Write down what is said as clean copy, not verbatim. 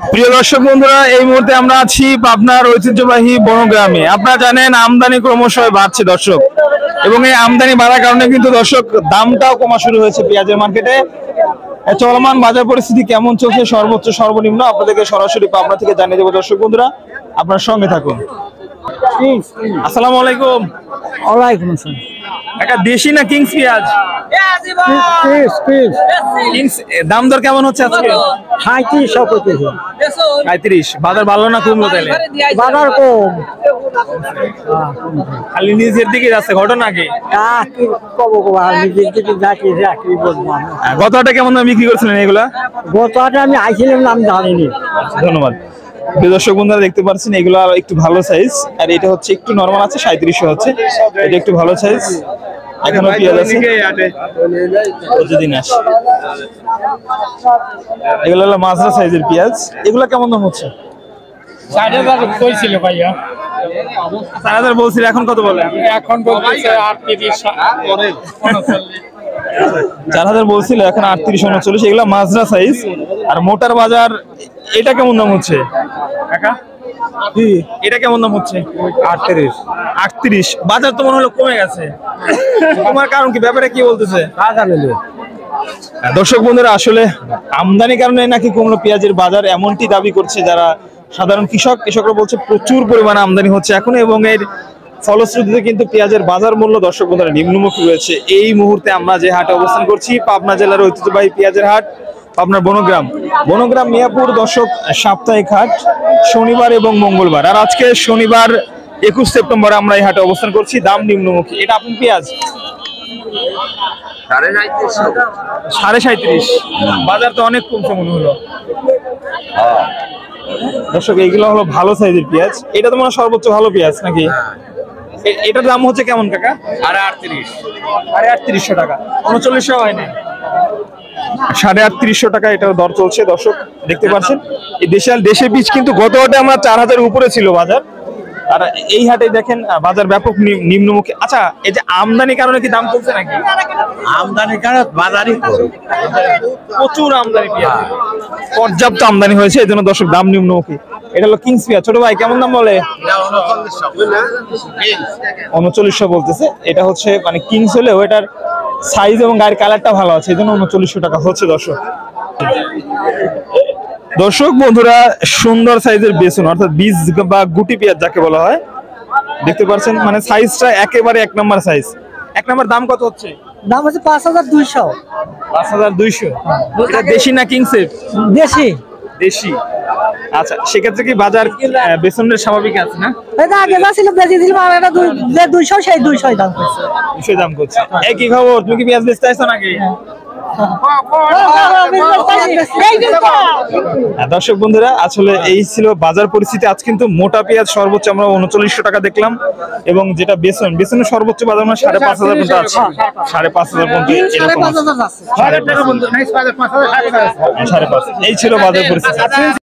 প্রিয় দর্শক বন্ধুরা, এই মুহূর্তে আমরা আছি পাবনার ঐতিহ্যবাহী বনগ্রামে। আপনারা জানেন আমদানি ক্রমশ বাড়ছে দর্শক, এবং এই আমদানি বাড়ার কারণে কিন্তু দর্শক দামটাও কমা শুরু হয়েছে পেঁয়াজের মার্কেটে। চলমান বাজার পরিস্থিতি কেমন চলছে, সর্বোচ্চ সর্বনিম্ন আপনাদেরকে সরাসরি পাবনা থেকে জানিয়ে দেবো। দর্শক বন্ধুরা, আপনার সঙ্গে থাকুন। আসসালামু আলাইকুম। ওয়ালাইকুম আসসালাম। একটা দেশি না কিংস পেঁয়াজ? কিংস দাম দর কেমন হচ্ছে আজকে? 35 বাজার ভালো না কমলো তাহলে? বাজার কম, খালি নিজের দিকে যাচ্ছে ঘটনা কি? গত হাটে কেমন দাম বিক্রি করছিলেন এগুলা? গত হাটে আমি আইছিলাম, নাম জানিনি। ধন্যবাদ। দর্শক বন্ধুরা দেখতে পাচ্ছেন এগুলো একটু ভালো সাইজ, আর এটা হচ্ছে একটু নরমাল আছে 3700 হচ্ছে, এটা একটু ভালো সাইজ। এখনো পেঁয়াজ আছে, প্রতিদিন আসে। এগুলো হলো মাঝরা সাইজের পেঁয়াজ। এগুলো কেমন দাম হচ্ছে? 4000 কইছিল ভাইয়া। 4000 বলছিল, এখন কত বলে? এখন বলতেছে 38 4000 বলছিল, এখন 38 39। এগুলো মাঝরা সাইজ। আর মোটার বাজার এটা কেমন দাম হচ্ছে কাকা? এটা কেমন দাম হচ্ছে? 38। বাজার তো মনে হলো কমে গেছে, তোমার কারণ কি? ব্যাপারে কি বলতেছে দর্শক বন্ধুরা? আসলে আমদানি কারণে নাকি কমলো পেঁয়াজের বাজার, এমনটি দাবি করছে যারা সাধারণ কৃষকরা বলছে প্রচুর পরিমাণে আমদানি হচ্ছে এখন, এবং এর ফলশ্রুতিতে কিন্তু পেঁয়াজের বাজার মূল্য দর্শক বন্ধুরা নিম্নমুখী রয়েছে। এই মুহূর্তে আমরা যে হাটে অবস্থান করছি, পাবনা জেলার ঐতিহ্যবাহী পেঁয়াজের হাট, আপনার বনগ্রাম মিয়াপুর দর্শক, সাপ্তাহিক হাট শনিবার এবং মঙ্গলবার। আর আজকে শনিবার 21 সেপ্টেম্বর আমরা এই হাটে অবস্থান করছি। দাম নিম্নমুখী। এটা আপনার পেঁয়াজ 37.5। বাজার তো অনেক কমছে মনে হলো দর্শক। এইগুলো হলো ভালো সাইজের পেঁয়াজ। এটা তো মনে হয় সর্বোচ্চ ভালো পেঁয়াজ নাকি? এটার দাম হচ্ছে কেমন কাকা? 3800 টাকা। 3900 হয়নি, 3850 টাকা এটার দর চলছে দর্শক। দেখতে পাচ্ছেন এই দেশে বীজ কিন্তু গত হাটে আমরা 4000 উপরে ছিল বাজার, আর এই হাটে দেখেন বাজার ব্যাপক নিম্নমুখী। আচ্ছা, এই যে আমদানির কারণে কি দাম কমছে নাকি? আমদানির কারণে বাজারই প্রচুর আমদানি, পেঁয়াজ পর্যাপ্ত আমদানি হয়েছে, এই জন্য দর্শক দাম নিম্নমুখী। এটা হলো কিংস পেঁয়াজ। ছোট ভাই কেমন দাম বলে? 3900 বলতেছে। এটা হচ্ছে মানে কিংস হলেও এটার সাইজ এবং গায়ের কালারটা ভালো আছে, এই জন্য 3900 টাকা হচ্ছে দর্শক বন্ধুরা। সুন্দর সাইজের বেসন অর্থাৎ বীজ বা গুটি পেঁয়াজ যাকে বলা হয়, দেখতে পাচ্ছেন মানে সাইজটা একেবারে এক নম্বর সাইজ। এক নম্বর দাম কত হচ্ছে? দাম হচ্ছে 5200। 5200। এটা দেশি না কিংসের? দেশি। আচ্ছা, সেক্ষেত্রে কি বাজার বেসনের স্বাভাবিক আছে না? এটা আগে ছিল বেশি দিল, আর এটা 200 সেই 200 দাম করছে। 200 দাম করছে। এই কি খবর? তুমি কি পেঁয়াজ বেচতে আসছো নাকি? দর্শক বন্ধুরা, আসলে এই ছিল বাজার পরিস্থিতি। আজ কিন্তু মোটা পেঁয়াজ সর্বোচ্চ আমরা 3900 টাকা দেখলাম, এবং যেটা বেসনের সর্বোচ্চ বাজার আমরা 5500 পর্যন্ত আছে। 5500 পর্যন্ত এরকম আছে। 5.5 এই ছিল বাজার পরিস্থিতি।